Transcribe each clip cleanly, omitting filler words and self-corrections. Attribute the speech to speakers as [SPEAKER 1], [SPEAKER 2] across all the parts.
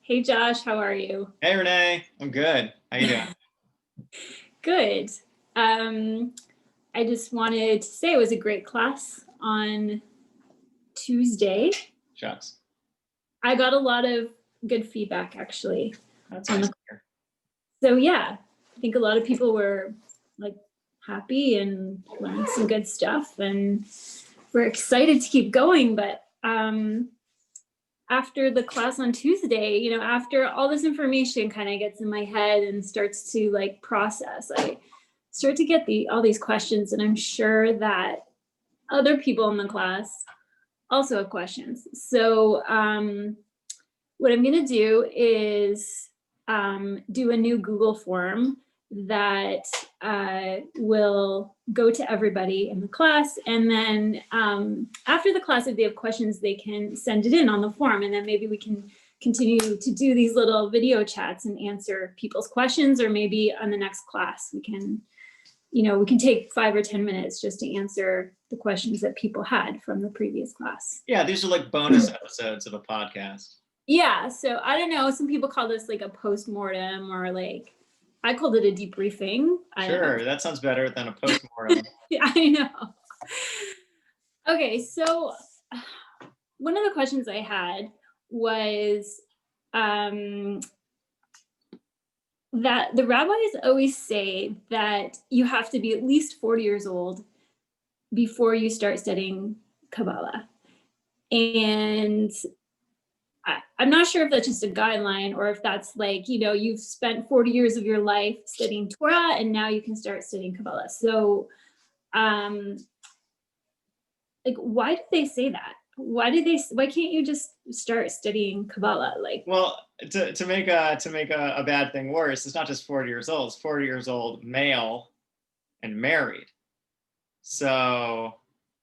[SPEAKER 1] Hey Josh, how are you?
[SPEAKER 2] Hey Renee, I'm good. How you doing?
[SPEAKER 1] Good. Um, I just wanted to say it was a great class on Tuesday.
[SPEAKER 2] Shucks.
[SPEAKER 1] I got a lot of good feedback actually
[SPEAKER 2] That's
[SPEAKER 1] on
[SPEAKER 2] nice
[SPEAKER 1] the
[SPEAKER 2] to hear.
[SPEAKER 1] so yeah, I think a lot of people were like happy and learned some good stuff and we're excited to keep going, but after the class on Tuesday, after all this information kind of gets in my head and starts to like process, I start to get all these questions, and I'm sure that other people in the class also have questions. So what I'm going to do is do a new Google form that will go to everybody in the class. And then after the class, if they have questions, they can send it in on the form. And then maybe we can continue to do these little video chats and answer people's questions, or maybe on the next class, we can take 5 or 10 minutes just to answer the questions that people had from the previous class.
[SPEAKER 2] Yeah, these are like bonus episodes of a podcast.
[SPEAKER 1] Yeah, so I don't know. Some people call this like a post-mortem, or like I called it a debriefing. I don't know.
[SPEAKER 2] Sure, that sounds better than a postmortem.
[SPEAKER 1] I know. Okay, so one of the questions I had was that the rabbis always say that you have to be at least 40 years old before you start studying Kabbalah. And I'm not sure if that's just a guideline or if that's like, you've spent 40 years of your life studying Torah and now you can start studying Kabbalah. So, like, why do they say that? Why can't you just start studying Kabbalah? Like,
[SPEAKER 2] Well, to make a bad thing worse, it's not just 40 years old, it's 40 years old, male, and married. So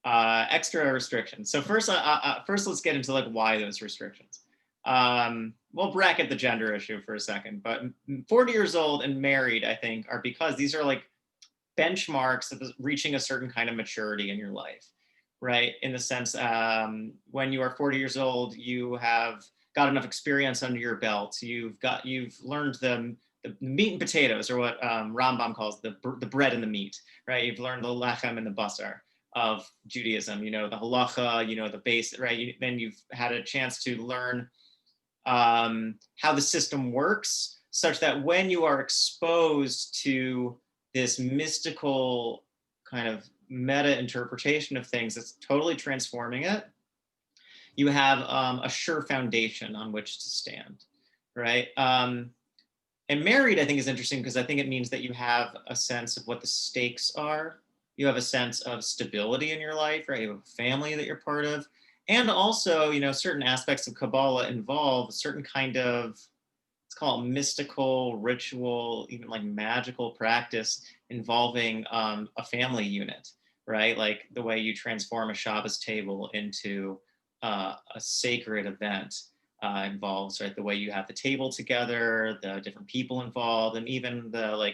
[SPEAKER 2] extra restrictions. So first let's get into like why those restrictions. We'll bracket the gender issue for a second, but 40 years old and married, I think, are because these are like benchmarks of reaching a certain kind of maturity in your life, right? In the sense, when you are 40 years old, you have got enough experience under your belt. You've learned the meat and potatoes, or what Rambam calls the bread and the meat, right? You've learned the lechem and the basar of Judaism, the halacha, the base, right? Then you've had a chance to learn how the system works, such that when you are exposed to this mystical kind of meta interpretation of things that's totally transforming it, you have a sure foundation on which to stand, right? And married, I think, is interesting because I think it means that you have a sense of what the stakes are. You have a sense of stability in your life, right? You have a family that you're part of. And also, certain aspects of Kabbalah involve a certain kind of, let's call it mystical, ritual, even like magical practice involving a family unit, right? Like the way you transform a Shabbos table into a sacred event. Involves, right, the way you have the table together, the different people involved, and even the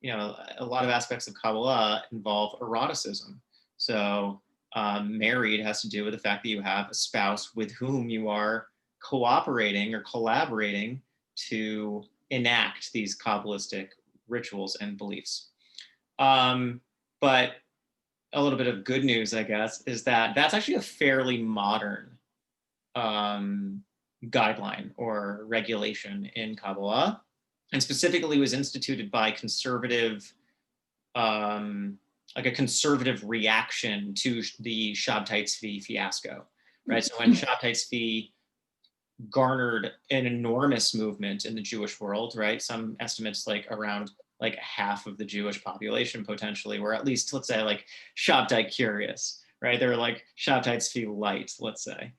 [SPEAKER 2] a lot of aspects of Kabbalah involve eroticism. So married has to do with the fact that you have a spouse with whom you are cooperating or collaborating to enact these Kabbalistic rituals and beliefs. But a little bit of good news, I guess, is that that's actually a fairly modern guideline or regulation in Kabbalah, and specifically was instituted by conservative, like a conservative reaction to the Shabtai Tzvi fiasco, right? So when Shabtai Tzvi garnered an enormous movement in the Jewish world, right? Some estimates like around like half of the Jewish population potentially were at least, let's say, like Shabtai curious, right? They were like Shabtai Tzvi light, let's say.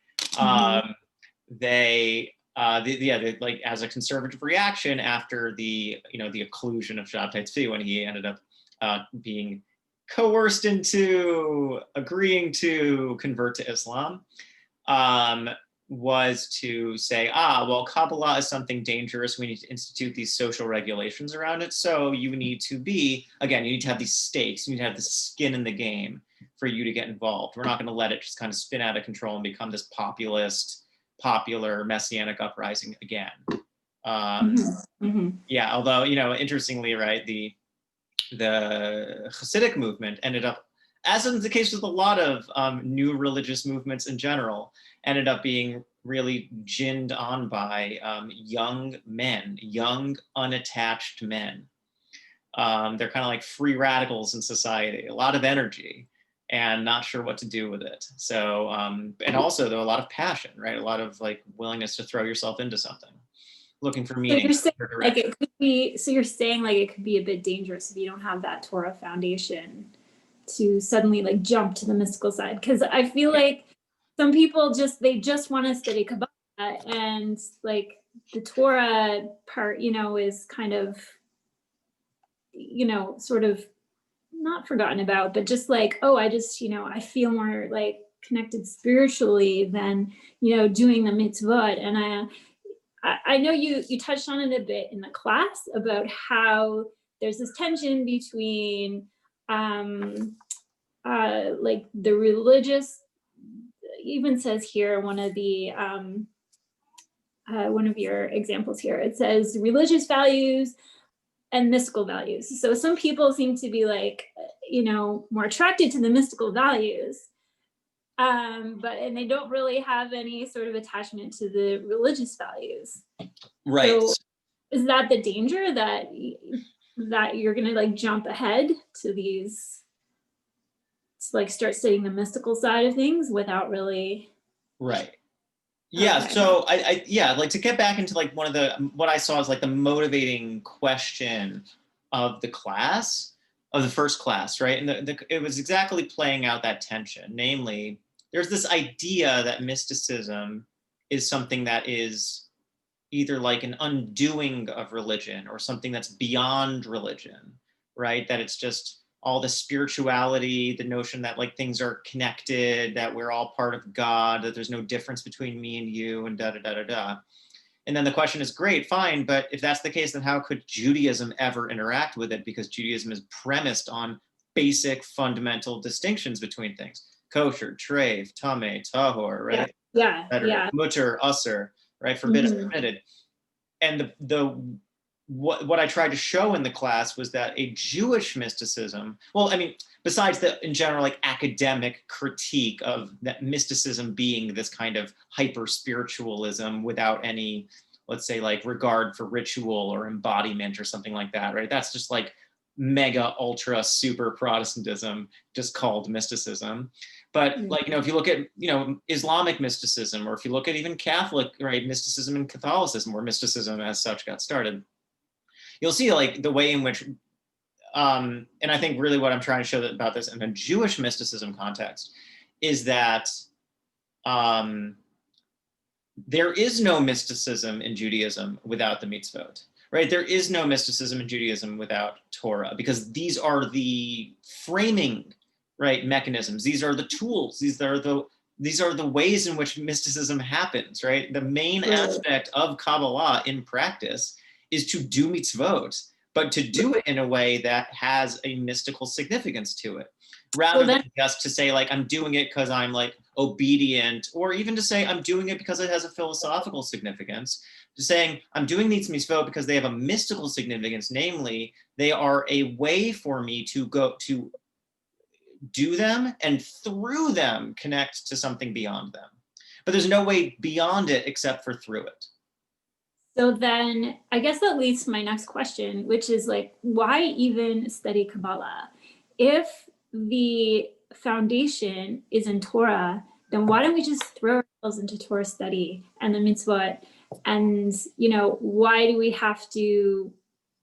[SPEAKER 2] They like as a conservative reaction after the occlusion of Shabtai Tzvi, when he ended up being coerced into agreeing to convert to Islam, was to say, well, Kabbalah is something dangerous. We need to institute these social regulations around it. So you need to have these stakes. You need to have this skin in the game for you to get involved. We're not going to let it just kind of spin out of control and become this populist popular messianic uprising again.
[SPEAKER 1] Mm-hmm.
[SPEAKER 2] Yeah, although, interestingly, right, the Hasidic movement ended up, as is the case with a lot of new religious movements in general, ended up being really ginned on by young men, young, unattached men. They're kind of like free radicals in society, a lot of energy and not sure what to do with it. So, and also though, a lot of passion, right? A lot of like willingness to throw yourself into something, looking for meaning.
[SPEAKER 1] So you're saying like it could be a bit dangerous if you don't have that Torah foundation to suddenly like jump to the mystical side. Cause I feel like some people they just want to study Kabbalah, and like the Torah part, is kind of, sort of not forgotten about, but just like, oh, I just, I feel more like connected spiritually than, doing the mitzvot. And I know you touched on it a bit in the class about how there's this tension between like the religious, even says here, one of your examples here, it says religious values and mystical values. So some people seem to be like, more attracted to the mystical values, and they don't really have any sort of attachment to the religious values.
[SPEAKER 2] Right.
[SPEAKER 1] So is that the danger, that you're gonna like jump ahead to these, to like start studying the mystical side of things without really?
[SPEAKER 2] Right. Yeah.
[SPEAKER 1] Okay.
[SPEAKER 2] So like to get back into like what I saw as like the motivating question of the class, of the first class, right? And it was exactly playing out that tension. Namely, there's this idea that mysticism is something that is either like an undoing of religion or something that's beyond religion, right? That it's just all the spirituality, the notion that like things are connected, that we're all part of God, that there's no difference between me and you, and da da da da da. And then the question is, great, fine, but if that's the case, then how could Judaism ever interact with it? Because Judaism is premised on basic fundamental distinctions between things: kosher, treif, tameh, tahor, right?
[SPEAKER 1] Yeah.
[SPEAKER 2] Mutter, usser, right? Forbidden, permitted. And what I tried to show in the class was that a Jewish mysticism, well, I mean, besides the in general like academic critique of that mysticism being this kind of hyper spiritualism without any, let's say, like regard for ritual or embodiment or something like that, right? That's just like mega ultra super Protestantism, just called mysticism. But like, if you look at, Islamic mysticism, or if you look at even Catholic, right, mysticism and Catholicism, where mysticism as such got started, you'll see like the way in which, and I think really what I'm trying to show about this in a Jewish mysticism context is that there is no mysticism in Judaism without the mitzvot, right? There is no mysticism in Judaism without Torah, because these are the framing, right, mechanisms. These are the tools. These are the ways in which mysticism happens, right? The main aspect of Kabbalah in practice is to do mitzvot, but to do it in a way that has a mystical significance to it, rather than just to say like, I'm doing it because I'm like obedient, or even to say I'm doing it because it has a philosophical significance. To saying I'm doing these mitzvot because they have a mystical significance, namely they are a way for me to go to do them and through them connect to something beyond them. But there's no way beyond it except for through it.
[SPEAKER 1] So then I guess that leads to my next question, which is like, why even study Kabbalah? If the foundation is in Torah, then why don't we just throw ourselves into Torah study and the mitzvot? And, why do we have to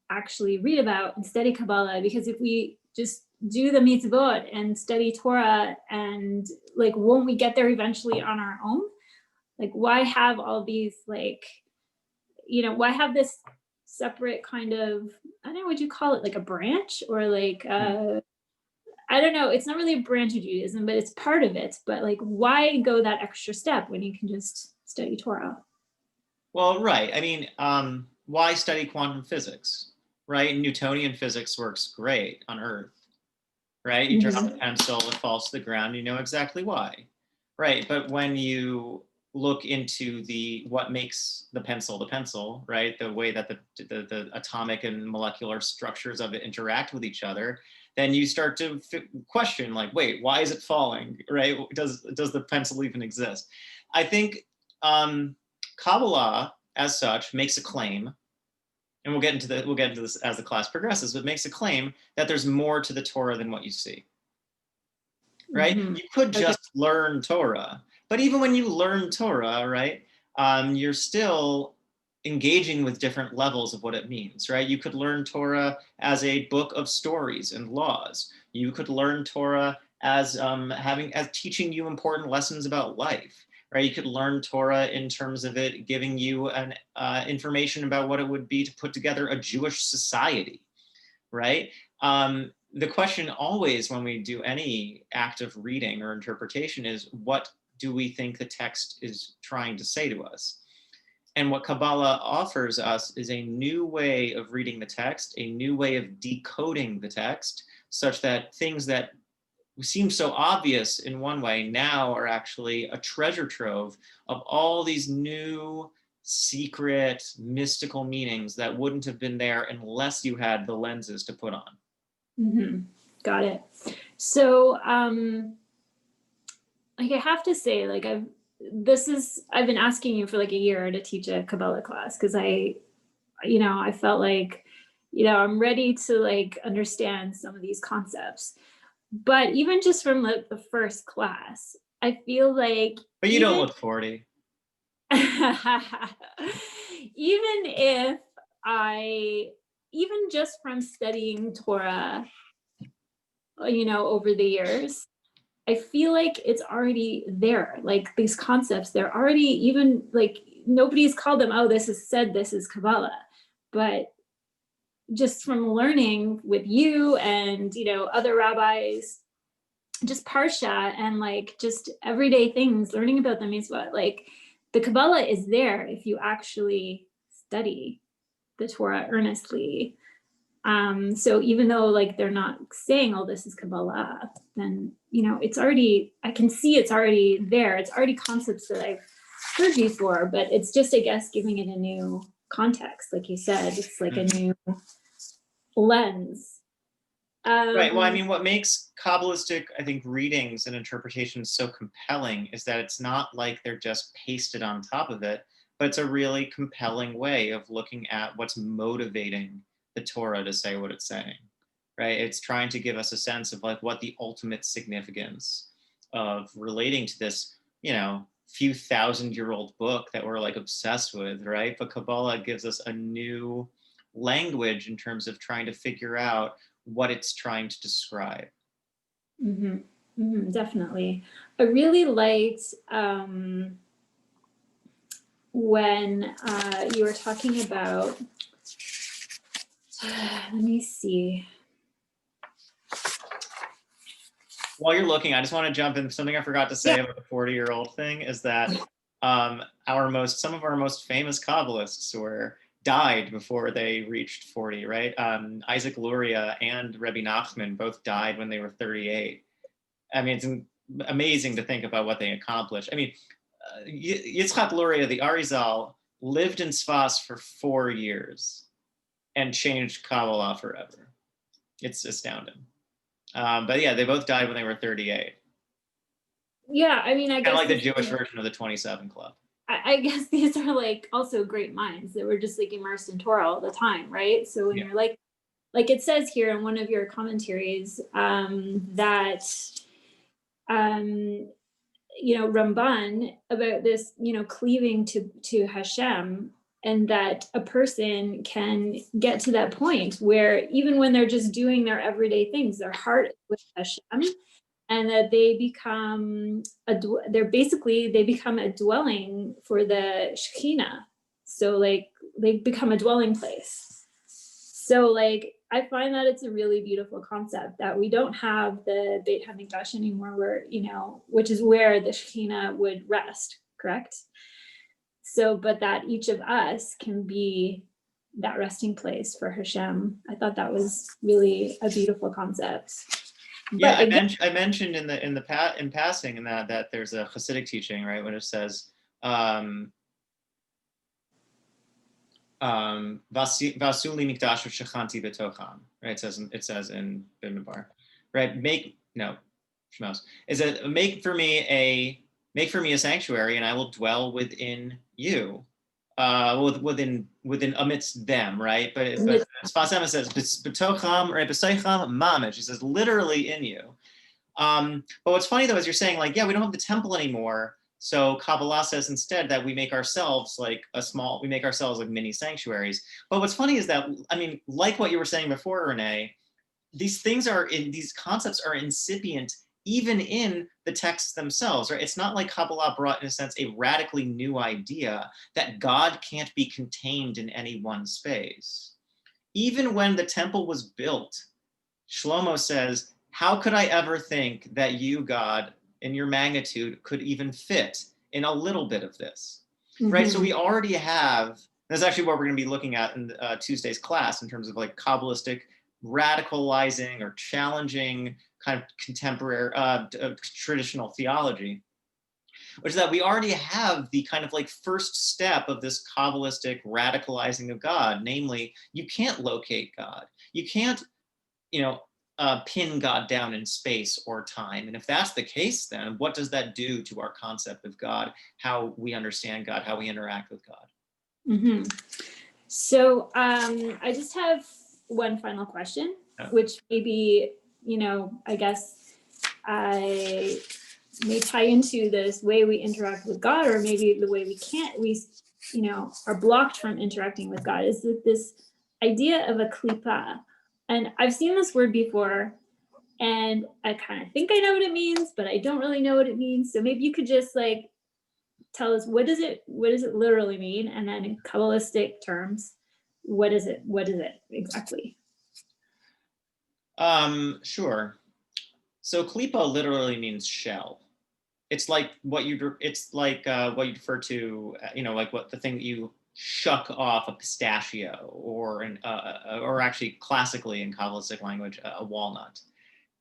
[SPEAKER 1] actually read about and study Kabbalah? Because if we just do the mitzvot and study Torah, and like, won't we get there eventually on our own? Like, why have all these like, why have this separate kind of, I don't know, would you call it like a branch, or like, I don't know, it's not really a branch of Judaism, but it's part of it. But like, why go that extra step when you can just study Torah?
[SPEAKER 2] Well, right. I mean, why study quantum physics, right? Newtonian physics works great on Earth, right? You turn on the pencil, it falls to the ground, you know exactly why, right? But when you look into what makes the pencil, right? The way that the atomic and molecular structures of it interact with each other, then you start to question, like, wait, why is it falling, right? Does the pencil even exist? I think Kabbalah, as such, makes a claim, and we'll get into this as the class progresses, but makes a claim that there's more to the Torah than what you see, right?
[SPEAKER 1] Mm-hmm.
[SPEAKER 2] You could just learn Torah, but even when you learn Torah, right, you're still engaging with different levels of what it means, right? You could learn Torah as a book of stories and laws. You could learn Torah as teaching you important lessons about life, right? You could learn Torah in terms of it giving you an information about what it would be to put together a Jewish society, right? The question always when we do any act of reading or interpretation is, what do we think the text is trying to say to us? And what Kabbalah offers us is a new way of reading the text, a new way of decoding the text, such that things that seem so obvious in one way now are actually a treasure trove of all these new, secret, mystical meanings that wouldn't have been there unless you had the lenses to put on.
[SPEAKER 1] Mm-hmm. Got it. So, like, I have to say, like, I've been asking you for like a year to teach a Kabbalah class, because I felt like, I'm ready to like understand some of these concepts. But even just from the first class, I feel like.
[SPEAKER 2] But you don't look 40.
[SPEAKER 1] Even just from studying Torah, over the years, I feel like it's already there. Like, these concepts, they're already, even like, nobody's called them, oh, this is Kabbalah. But just from learning with you and, other rabbis, just Parsha and like just everyday things, learning about them is what, like, the Kabbalah is there if you actually study the Torah earnestly. So even though like they're not saying, oh, this is Kabbalah, then, it's already, I can see it's already there. It's already concepts that I've heard before, but it's just, I guess, giving it a new context. Like you said, it's like a new lens.
[SPEAKER 2] Right. Well, I mean, what makes Kabbalistic, I think, readings and interpretations so compelling is that it's not like they're just pasted on top of it, but it's a really compelling way of looking at what's motivating the Torah to say what it's saying, right? It's trying to give us a sense of like what the ultimate significance of relating to this, few thousand-year-old book that we're like obsessed with, right? But Kabbalah gives us a new language in terms of trying to figure out what it's trying to describe.
[SPEAKER 1] Mm-hmm. Mm-hmm, definitely. I really liked when you were talking about, let me see.
[SPEAKER 2] While you're looking, I just want to jump in. Something I forgot to say about the 40-year-old thing is that some of our most famous Kabbalists died before they reached 40, right? Isaac Luria and Rebbe Nachman both died when they were 38. I mean, it's amazing to think about what they accomplished. I mean, Yitzchak Luria, the Arizal, lived in Sfas for 4 years and changed Kabbalah forever. It's astounding. But yeah, they both died when they were 38.
[SPEAKER 1] Yeah, I mean, I guess
[SPEAKER 2] kind of like the Jewish version of the 27 Club.
[SPEAKER 1] I guess these are like also great minds that were just like immersed in Torah all the time, right? So when you're like it says here in one of your commentaries, that Ramban about this, cleaving to Hashem, and that a person can get to that point where even when they're just doing their everyday things, their heart is with Hashem, and that they become they become a dwelling for the Shekhinah. So like they become a dwelling place. So like I find that it's a really beautiful concept that we don't have the Beit HaMikdash anymore, where, which is where the Shekhinah would rest, correct? So, but that each of us can be that resting place for Hashem. I thought that was really a beautiful concept.
[SPEAKER 2] But I mentioned in passing in that there's a Hasidic teaching, right, when it says Vasuli mikdashu shechanti betocham. Right? It says in Bimidbar. Right? Shemos. Is it make for me a sanctuary, and I will dwell within you. Within amidst them, right? But Sfas says betocham, right? B'seicham mamish. He says literally in you. But what's funny though is you're saying like, yeah, we don't have the temple anymore. So Kabbalah says instead that we make ourselves like mini sanctuaries. But what's funny is that, I mean, like what you were saying before, Renee, these concepts are incipient even in the texts themselves, right? It's not like Kabbalah brought, in a sense, a radically new idea that God can't be contained in any one space. Even when the temple was built, Shlomo says, how could I ever think that you, God, in your magnitude, could even fit in a little bit of this, right? So we already have, that's actually what we're going to be looking at in Tuesday's class in terms of like Kabbalistic radicalizing or challenging kind of contemporary traditional theology, which is that we already have the kind of like first step of this Kabbalistic radicalizing of God, namely, you can't locate God. You can't, pin God down in space or time. And if that's the case, then what does that do to our concept of God, how we understand God, how we interact with God?
[SPEAKER 1] So I just have one final question, which maybe, I guess I may tie into this way we interact with God, or maybe the way we are blocked from interacting with God, is that this idea of a klipah. And I've seen this word before, and I kind of think I know what it means, but I don't really know what it means. So maybe you could just like tell us what does it literally mean, and then in Kabbalistic terms, what is it exactly?
[SPEAKER 2] Sure. So klipah literally means shell. It's like what you refer to, like what the thing that you shuck off a pistachio, or actually classically in Kabbalistic language, a walnut.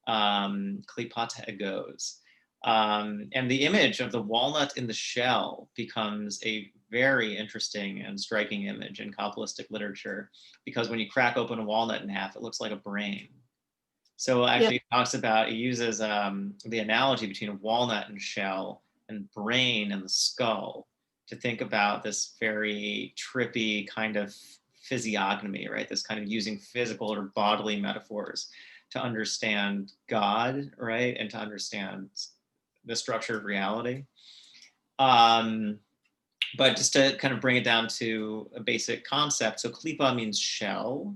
[SPEAKER 2] Klipata egos. And the image of the walnut in the shell becomes a very interesting and striking image in Kabbalistic literature, because when you crack open a walnut in half, it looks like a brain. So actually it uses the analogy between a walnut and shell and brain and the skull to think about this very trippy kind of physiognomy, right? This kind of using physical or bodily metaphors to understand God, right? And to understand the structure of reality. But just to kind of bring it down to a basic concept, so klipah means shell,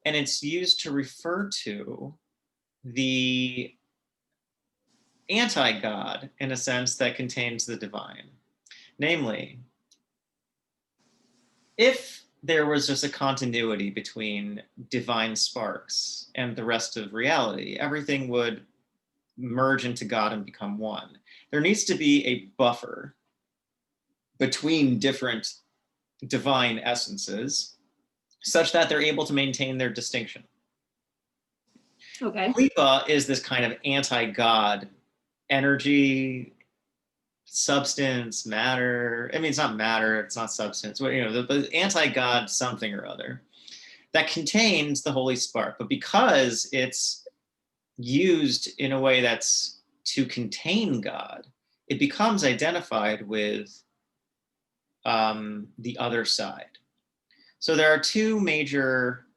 [SPEAKER 2] and it's used to refer to the anti-God in a sense that contains the divine. Namely, if there was just a continuity between divine sparks and the rest of reality, everything would merge into God and become one. There needs to be a buffer between different divine essences such that they're able to maintain their distinction.
[SPEAKER 1] Okay.
[SPEAKER 2] Klipah is this kind of anti-God energy, substance, matter. I mean, it's not matter, it's not substance, but the anti-God something or other that contains the holy spark. But because it's used in a way that's to contain God, it becomes identified with the other side. So there are two major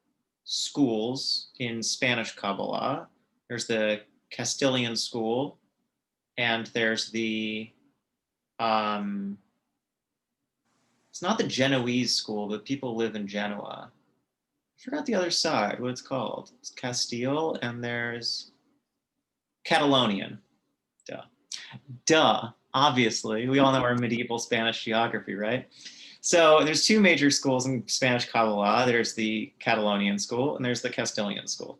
[SPEAKER 2] schools in Spanish Kabbalah. There's the Castilian school, and there's the it's not the Genoese school, but people live in Genoa. I forgot the other side, what it's called. It's Castile, and there's Catalonian. Duh, obviously. We all know our medieval Spanish geography, right? So there's two major schools in Spanish Kabbalah. There's the Catalonian school, and there's the Castilian school.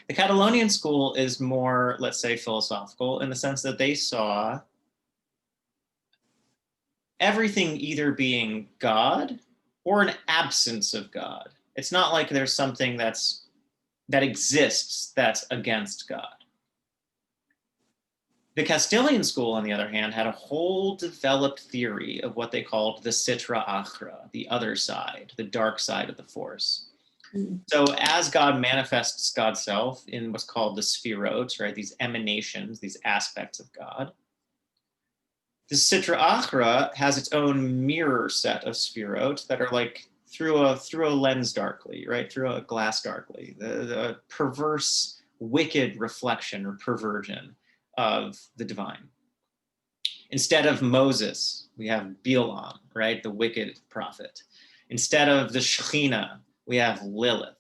[SPEAKER 2] The Catalonian school is more, let's say, philosophical in the sense that they saw everything either being God or an absence of God. It's not like there's something that exists that's against God. The Castilian school, on the other hand, had a whole developed theory of what they called the Sitra Achra, the other side, the dark side of the force. So as God manifests God's self in what's called the Sphirot, right, these emanations, these aspects of God, the Sitra Achra has its own mirror set of Sphirot that are like through a lens darkly, right, through a glass darkly, the perverse, wicked reflection or perversion of the divine. Instead of Moses, we have Balaam, right, the wicked prophet. Instead of the Shekhinah, we have Lilith.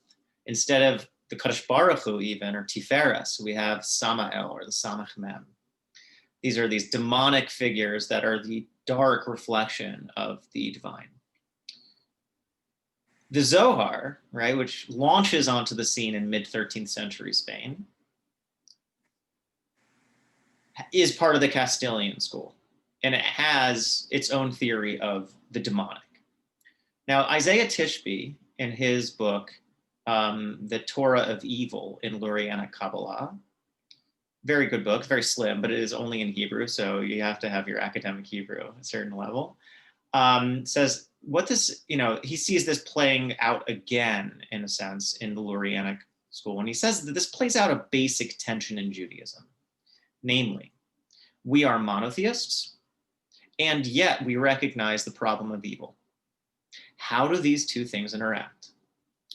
[SPEAKER 2] Instead of the Kadosh Baruch Hu even, or Tiferes, we have Samael, or the Samach Mem. These are these demonic figures that are the dark reflection of the divine. The Zohar, right, which launches onto the scene in mid-13th century Spain, is part of the Castilian school, and it has its own theory of the demonic. Now, Isaiah Tishby, in his book, The Torah of Evil in Lurianic Kabbalah, very good book, very slim, but it is only in Hebrew, so you have to have your academic Hebrew at a certain level, says what this, he sees this playing out again, in a sense, in the Lurianic school, and he says that this plays out a basic tension in Judaism. Namely, we are monotheists, and yet we recognize the problem of evil. How do these two things interact?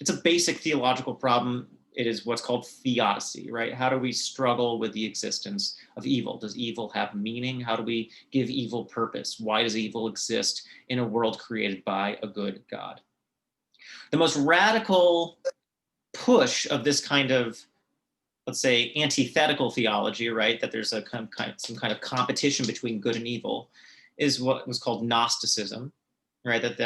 [SPEAKER 2] It's a basic theological problem. It is what's called theodicy, right? How do we struggle with the existence of evil? Does evil have meaning? How do we give evil purpose? Why does evil exist in a world created by a good God? The most radical push of this kind of, let's say, antithetical theology, right, that there's some kind of competition between good and evil, is what was called Gnosticism, right? That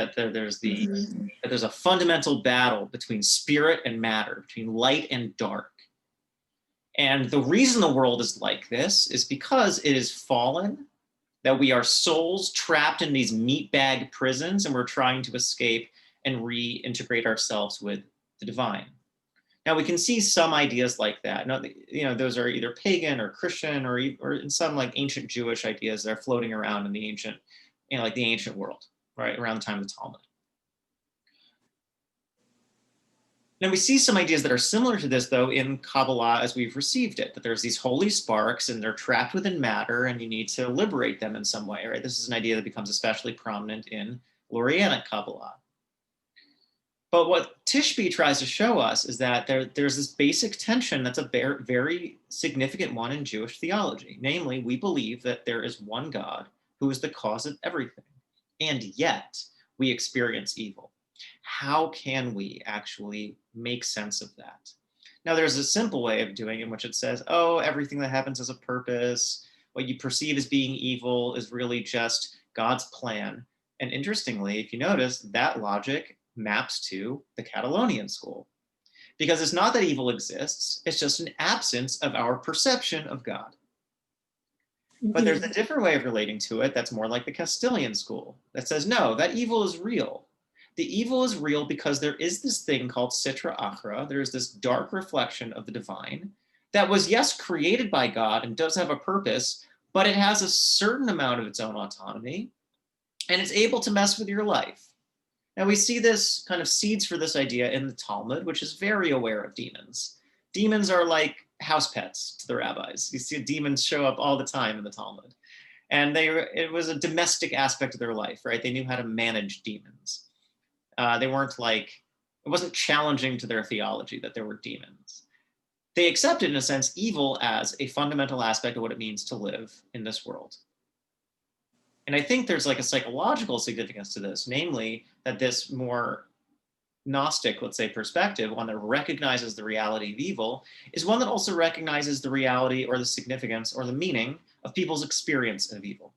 [SPEAKER 2] there's a fundamental battle between spirit and matter, between light and dark. And the reason the world is like this is because it is fallen, that we are souls trapped in these meatbag prisons, and we're trying to escape and reintegrate ourselves with the divine. Now, we can see some ideas like that. Those are either pagan or Christian, or in some like ancient Jewish ideas that are floating around in the ancient, like the ancient world, right, around the time of the Talmud. Now, we see some ideas that are similar to this, though, in Kabbalah as we've received it, that there's these holy sparks and they're trapped within matter and you need to liberate them in some way, right? This is an idea that becomes especially prominent in Lurianic Kabbalah. But what Tishby tries to show us is that there's this basic tension that's a very significant one in Jewish theology. Namely, we believe that there is one God who is the cause of everything, and yet we experience evil. How can we actually make sense of that? Now, there's a simple way of doing it in which it says, oh, everything that happens has a purpose. What you perceive as being evil is really just God's plan. And interestingly, if you notice, that logic maps to the Catalonian school. Because it's not that evil exists, it's just an absence of our perception of God. But there's a different way of relating to it that's more like the Castilian school that says, no, that evil is real. The evil is real because there is this thing called Sitra Achra. There's this dark reflection of the divine that was, yes, created by God and does have a purpose, but it has a certain amount of its own autonomy, and it's able to mess with your life. Now, we see this kind of seeds for this idea in the Talmud, which is very aware of demons. Demons are like house pets to the rabbis. You see demons show up all the time in the Talmud. And it was a domestic aspect of their life, right? They knew how to manage demons. They weren't like, it wasn't challenging to their theology that there were demons. They accepted, in a sense, evil as a fundamental aspect of what it means to live in this world. And I think there's like a psychological significance to this, namely that this more Gnostic, let's say, perspective, one that recognizes the reality of evil, is one that also recognizes the reality or the significance or the meaning of people's experience of evil.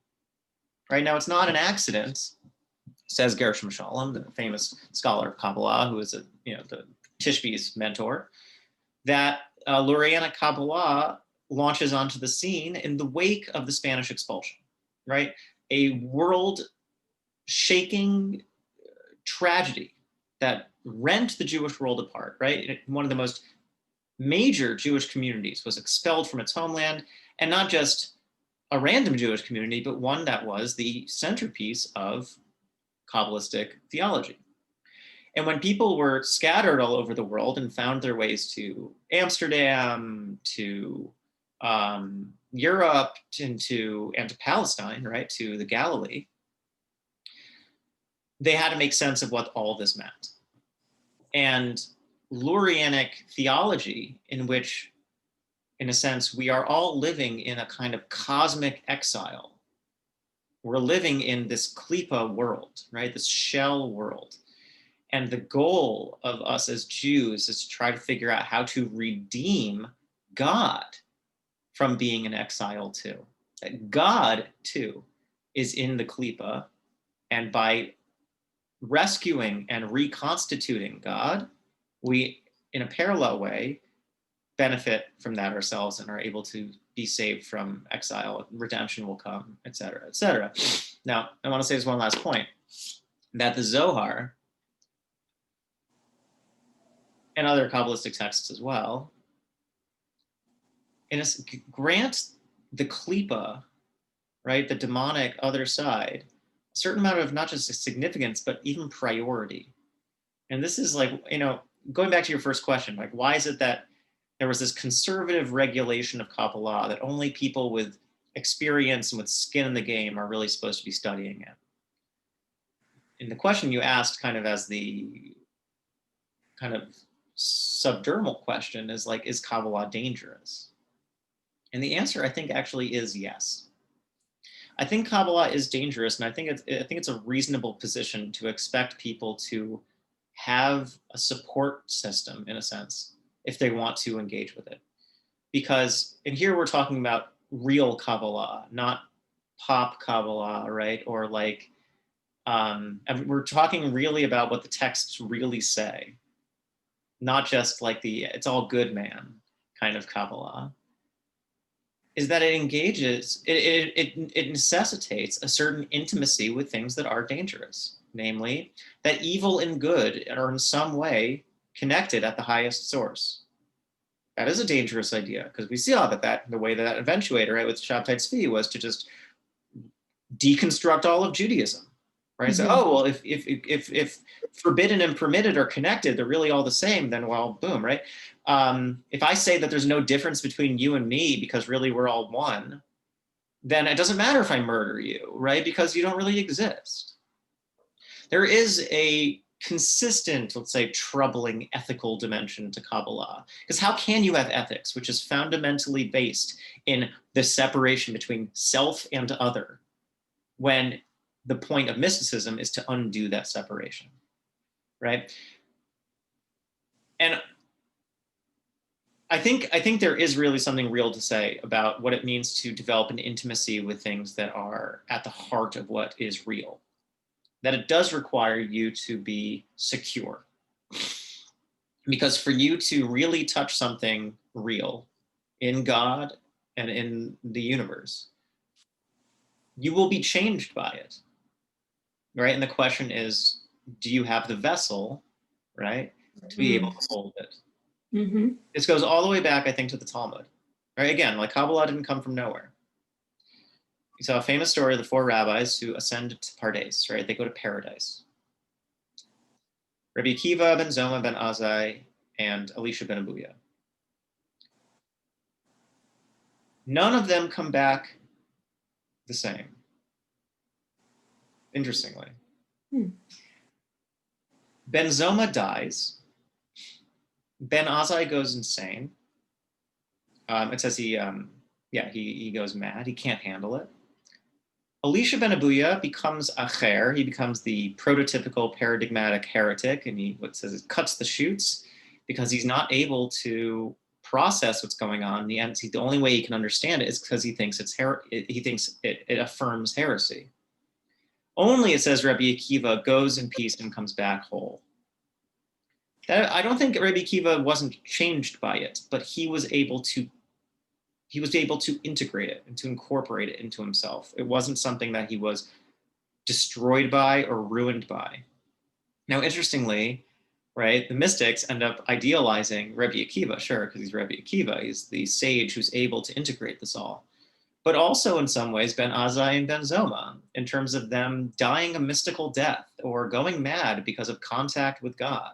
[SPEAKER 2] Right now, it's not an accident, says Gershom Shalom, the famous scholar of Kabbalah, who is the Tishby's mentor, that Lurianic Kabbalah launches onto the scene in the wake of the Spanish expulsion, right? A world-shaking tragedy that rent the Jewish world apart, right? One of the most major Jewish communities was expelled from its homeland, and not just a random Jewish community, but one that was the centerpiece of Kabbalistic theology. And when people were scattered all over the world and found their ways to Amsterdam, to Europe, and to Palestine, right, to the Galilee, they had to make sense of what all this meant. And Lurianic theology, in which, in a sense, we are all living in a kind of cosmic exile. We're living in this klipah world, right, this shell world. And the goal of us as Jews is to try to figure out how to redeem God from being in exile too. That God too is in the klipah, and by rescuing and reconstituting God, we, in a parallel way, benefit from that ourselves and are able to be saved from exile. Redemption will come, et cetera, et cetera. Now, I want to say this one last point, that the Zohar and other Kabbalistic texts as well, grant the klipah, right, the demonic other side, a certain amount of not just significance, but even priority. And this is like, you know, going back to your first question, like, why is it that there was this conservative regulation of Kabbalah that only people with experience and with skin in the game are really supposed to be studying it? And the question you asked kind of as the kind of subdermal question is like, is Kabbalah dangerous? And the answer, I think, actually is yes. I think Kabbalah is dangerous, and I think it's a reasonable position to expect people to have a support system, in a sense, if they want to engage with it. Because, and here we're talking about real Kabbalah, not pop Kabbalah, right? Or like, we're talking really about what the texts really say, not just like the it's all good man kind of Kabbalah. Is that it engages, it necessitates a certain intimacy with things that are dangerous, namely that evil and good are in some way connected at the highest source. That is a dangerous idea, because we saw that the way that eventuated, right, with Shabtai Tzvi was to just deconstruct all of Judaism, right? Mm-hmm. So, oh, well, if forbidden and permitted are connected, they're really all the same, then, well, boom, right? If I say that there's no difference between you and me because really we're all one, then it doesn't matter if I murder you, right? Because you don't really exist. There is a consistent, let's say, troubling ethical dimension to Kabbalah. Because how can you have ethics, which is fundamentally based in the separation between self and other, when the point of mysticism is to undo that separation, right? And I think there is really something real to say about what it means to develop an intimacy with things that are at the heart of what is real. That it does require you to be secure. Because for you to really touch something real in God and in the universe, you will be changed by it, right? And the question is, do you have the vessel, right, to be able to hold it? Mm-hmm. This goes all the way back, I think, to the Talmud. Right? Again, like Kabbalah didn't come from nowhere. You saw a famous story of the four rabbis who ascend to Pardes, right? They go to paradise. Rabbi Akiva ben Zoma ben Azai and Elisha ben Abuya. None of them come back the same, interestingly. Ben Zoma dies. Ben Azai goes insane. It says he goes mad. He can't handle it. Elisha ben Abuya becomes acher. He becomes the prototypical paradigmatic heretic, and he cuts the shoots because he's not able to process what's going on. The only way he can understand it is because he thinks it affirms heresy. Only, it says, Rabbi Akiva goes in peace and comes back whole. I don't think Rabbi Akiva wasn't changed by it, but he was able to integrate it and to incorporate it into himself. It wasn't something that he was destroyed by or ruined by. Now, interestingly, right, the mystics end up idealizing Rabbi Akiva, sure, because he's Rabbi Akiva. He's the sage who's able to integrate this all. but also in some ways Ben Azai and Ben Zoma, in terms of them dying a mystical death or going mad because of contact with God,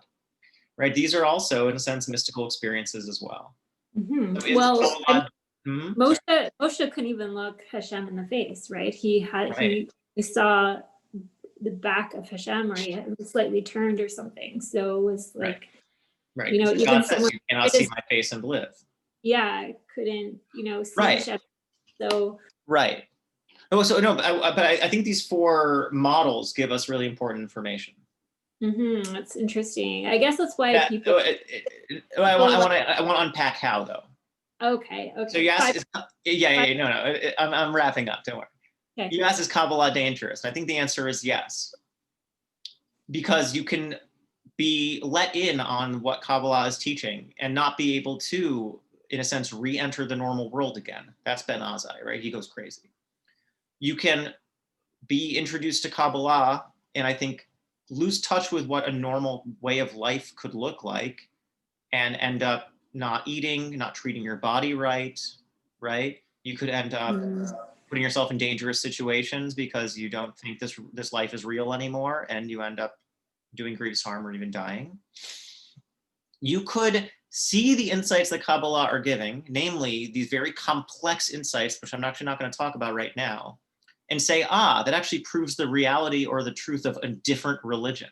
[SPEAKER 2] right? These are also, in a sense, mystical experiences as well.
[SPEAKER 1] Mm-hmm.
[SPEAKER 2] So
[SPEAKER 1] Well, Moshe couldn't even look Hashem in the face, right? He saw the back of Hashem, or he was slightly turned or something. So it was like,
[SPEAKER 2] right.
[SPEAKER 1] You know, even
[SPEAKER 2] God says, you cannot see my face and live.
[SPEAKER 1] Yeah, couldn't, you know, see
[SPEAKER 2] Right.
[SPEAKER 1] Hashem. So
[SPEAKER 2] right. Oh, so no, but I think these 4 models give us really important information.
[SPEAKER 1] That's interesting. I guess that's why people.
[SPEAKER 2] I want to unpack how, though.
[SPEAKER 1] Okay.
[SPEAKER 2] So you asked, I'm wrapping up. Don't worry. Okay. You asked, is Kabbalah dangerous? I think the answer is yes, because you can be let in on what Kabbalah is teaching and not be able to, in a sense, re-enter the normal world again. That's Ben Azai, right? He goes crazy. You can be introduced to Kabbalah and I think lose touch with what a normal way of life could look like and end up not eating, not treating your body right? You could end up putting yourself in dangerous situations because you don't think this life is real anymore, and you end up doing grievous harm or even dying. You could see the insights that Kabbalah are giving, namely these very complex insights, which I'm actually not going to talk about right now, and say, that actually proves the reality or the truth of a different religion,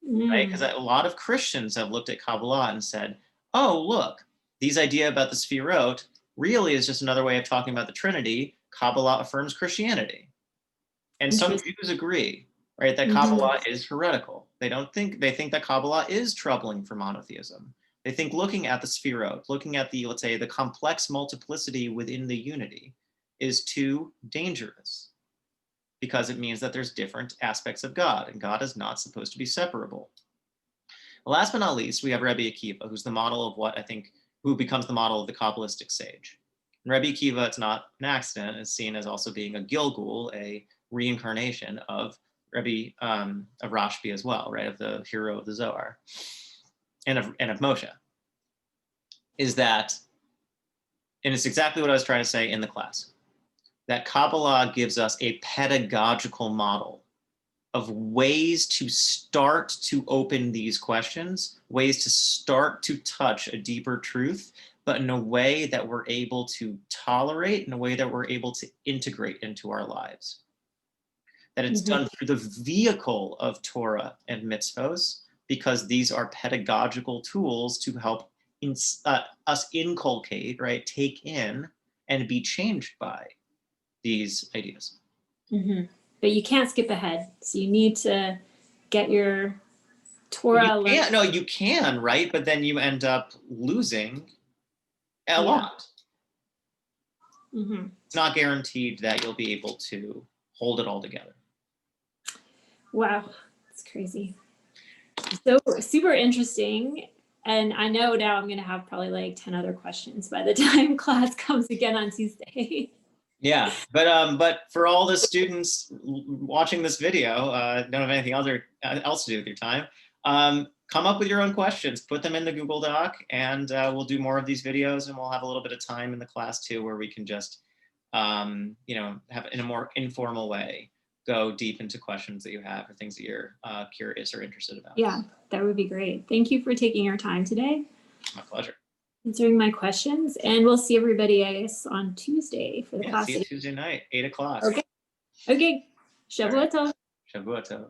[SPEAKER 2] right? Because a lot of Christians have looked at Kabbalah and said, oh, look, these idea about the Sefirot really is just another way of talking about the Trinity. Kabbalah affirms Christianity. And some Jews agree, right, that Kabbalah is heretical. They think that Kabbalah is troubling for monotheism. They think looking at the Sefirot, looking at the, let's say, the complex multiplicity within the unity is too dangerous because it means that there's different aspects of God, and God is not supposed to be separable. Last but not least, we have Rabbi Akiva, who's the model of who becomes the model of the Kabbalistic sage. And Rabbi Akiva, it's not an accident, is seen as also being a Gilgul, a reincarnation of of Rashbi as well, right, of the hero of the Zohar, and of Moshe. Is that, and it's exactly what I was trying to say in the class, that Kabbalah gives us a pedagogical model of ways to start to open these questions, ways to start to touch a deeper truth, but in a way that we're able to tolerate, in a way that we're able to integrate into our lives. That it's done through the vehicle of Torah and mitzvos, because these are pedagogical tools to help us inculcate, right, take in and be changed by these ideas.
[SPEAKER 1] But you can't skip ahead. So you need to get your Torah.
[SPEAKER 2] You can, right? But then you end up losing a lot. It's not guaranteed that you'll be able to hold it all together.
[SPEAKER 1] Wow, that's crazy. So super interesting. And I know now I'm going to have probably like 10 other questions by the time class comes again on Tuesday.
[SPEAKER 2] Yeah, but for all the students watching this video, don't have anything else to do with your time, come up with your own questions, put them in the Google Doc, and we'll do more of these videos, and we'll have a little bit of time in the class too, where we can just, have in a more informal way, go deep into questions that you have or things that you're curious or interested about.
[SPEAKER 1] Yeah, that would be great. Thank you for taking your time today.
[SPEAKER 2] My pleasure.
[SPEAKER 1] Answering my questions, and we'll see everybody, I guess, on Tuesday for the class.
[SPEAKER 2] See you Tuesday night, 8 o'clock.
[SPEAKER 1] Okay. Shavua tov.
[SPEAKER 2] Shavua tov.